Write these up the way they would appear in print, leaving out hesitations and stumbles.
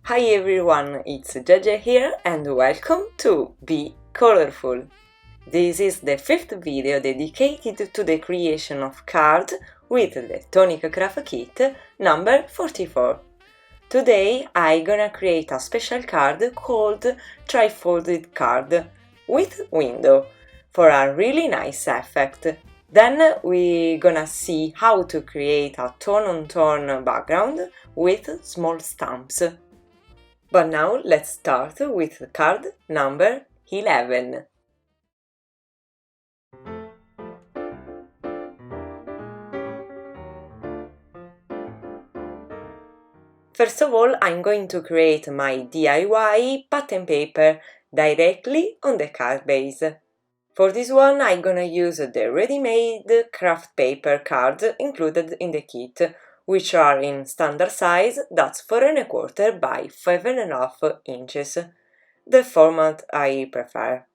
Hi everyone, it's Jaja here and welcome to BeeColorful. This is the fifth video dedicated to the creation of cards with the Tonic Craft Kit number 44. Today I'm gonna create a special card called Trifolded Card with window for a really nice effect. Then we're gonna see how to create a tone-on-tone background with small stamps. But now let's start with card number 11. First of all, I'm going to create my DIY pattern paper directly on the card base. For this one, I'm gonna use the ready-made craft paper cards included in the kit, which are in standard size, that's 4¼ by 5½ inches, the format I prefer.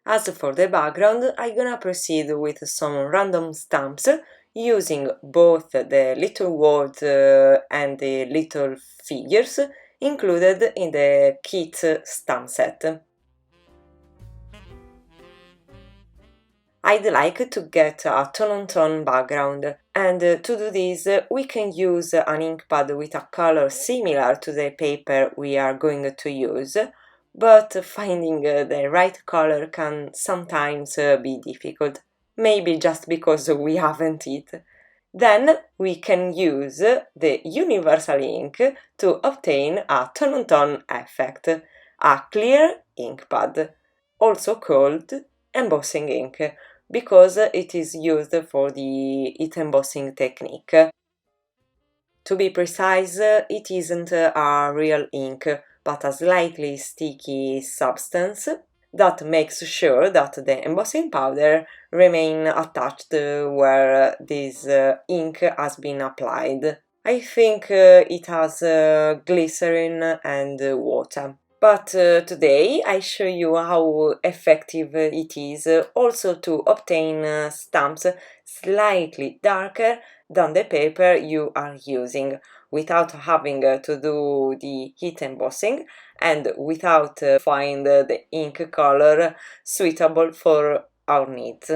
As for the background, I'm gonna proceed with some random stamps using both the little words and the little figures included in the kit stamp set. I'd like to get a tone-on-tone background, and to do this we can use an ink pad with a color similar to the paper we are going to use, but finding the right color can sometimes be difficult, maybe just because we haven't it. Then we can use the universal ink to obtain a tone-on-tone effect, a clear ink pad, also called embossing ink, because it is used for the heat embossing technique. To be precise, it isn't a real ink, but a slightly sticky substance that makes sure that the embossing powder remains attached where this ink has been applied. I think it has glycerin and water. But today I show you how effective it is also to obtain stamps slightly darker than the paper you are using, without having to do the heat embossing and without find the ink color suitable for our needs.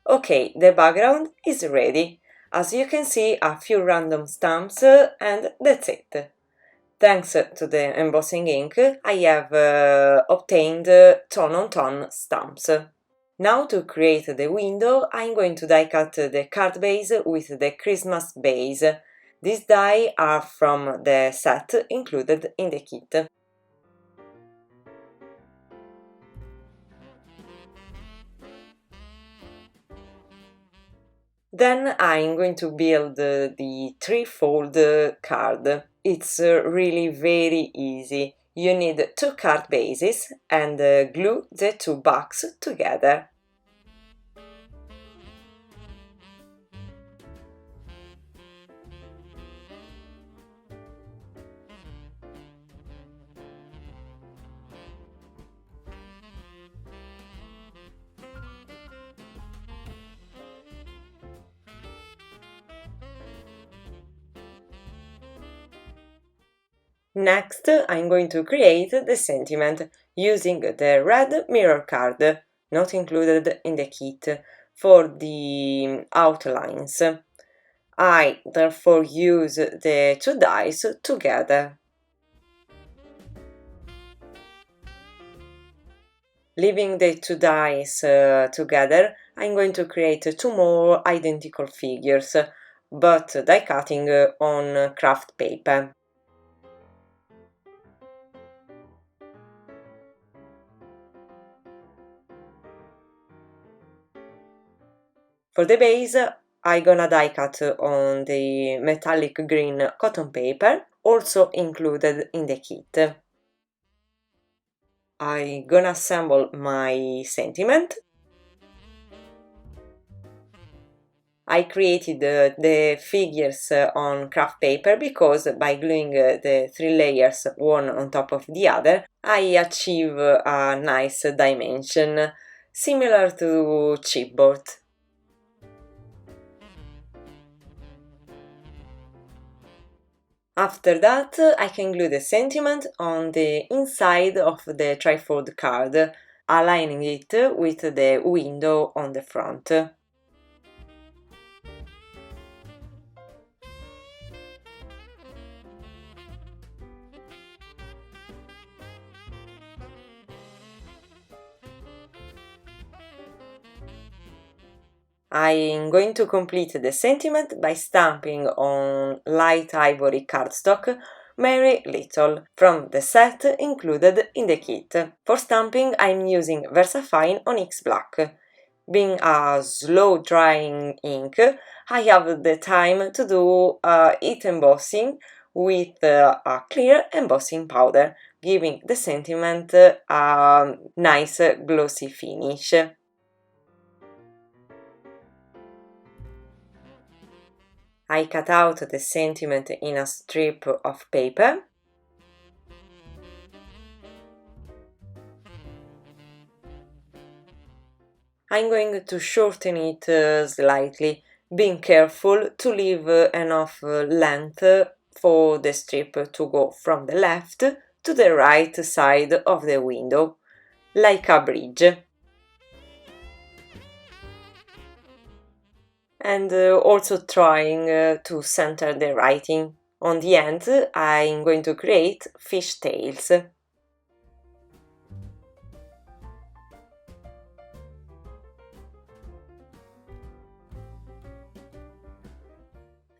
Okay, the background is ready. As you can see, a few random stamps and that's it. Thanks to the embossing ink, I have obtained tone-on-tone stamps. Now to create the window, I'm going to die cut the card base with the Christmas base. These die are from the set included in the kit. Then I'm going to build the three-fold card. It's really very easy. You need two card bases and glue the two backs together. Next, I'm going to create the sentiment using the red mirror card, not included in the kit, for the outlines. I therefore use the two dies together. Leaving the two dies together, I'm going to create two more identical figures, but die cutting on craft paper. For the base, I'm gonna die cut on the metallic green cotton paper, also included in the kit. I'm gonna assemble my sentiment. I created the figures on craft paper because by gluing the three layers one on top of the other, I achieve a nice dimension, similar to chipboard. After that, I can glue the sentiment on the inside of the trifold card, aligning it with the window on the front. I'm going to complete the sentiment by stamping on light ivory cardstock Very Little from the set included in the kit. For stamping I'm using VersaFine Onyx Black. Being a slow drying ink, I have the time to do heat embossing with a clear embossing powder, giving the sentiment a nice glossy finish. I cut out the sentiment in a strip of paper. I'm going to shorten it slightly, being careful to leave enough length for the strip to go from the left to the right side of the window, like a bridge. And also trying to center the writing. On the end, I'm going to create fish tails.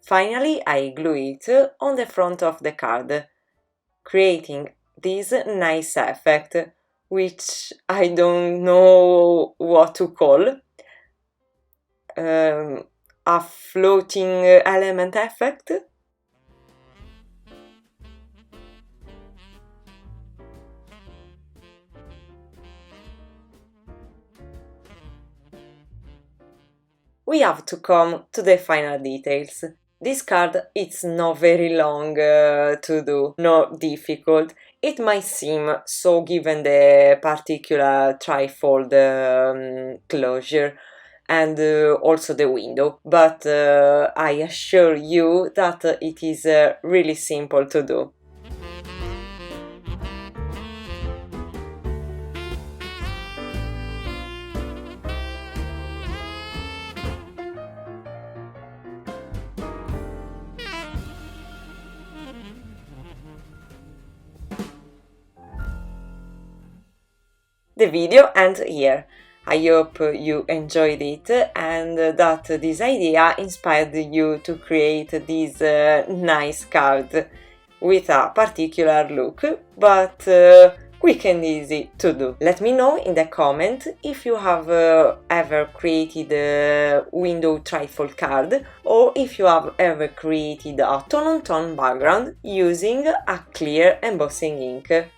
Finally, I glue it on the front of the card, creating this nice effect, which I don't know what to call. A floating element effect. We have to come to the final details. This card it's not very long to do, not difficult. It might seem so given the particular trifold closure and also the window, but I assure you that it is really simple to do. The video ends here. I hope you enjoyed it and that this idea inspired you to create this nice card with a particular look, but quick and easy to do. Let me know in the comment if you have ever created a window trifold card or if you have ever created a tone-on-tone background using a clear embossing ink.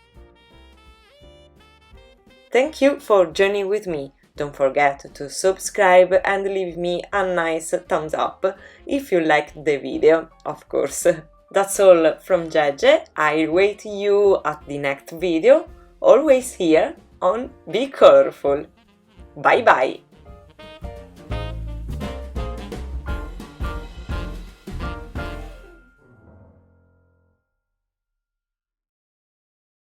Thank you for joining with me. Don't forget to subscribe and leave me a nice thumbs up if you liked the video, of course. That's all from Gege. I'll wait you at the next video, always here on BeeColorful. Bye bye!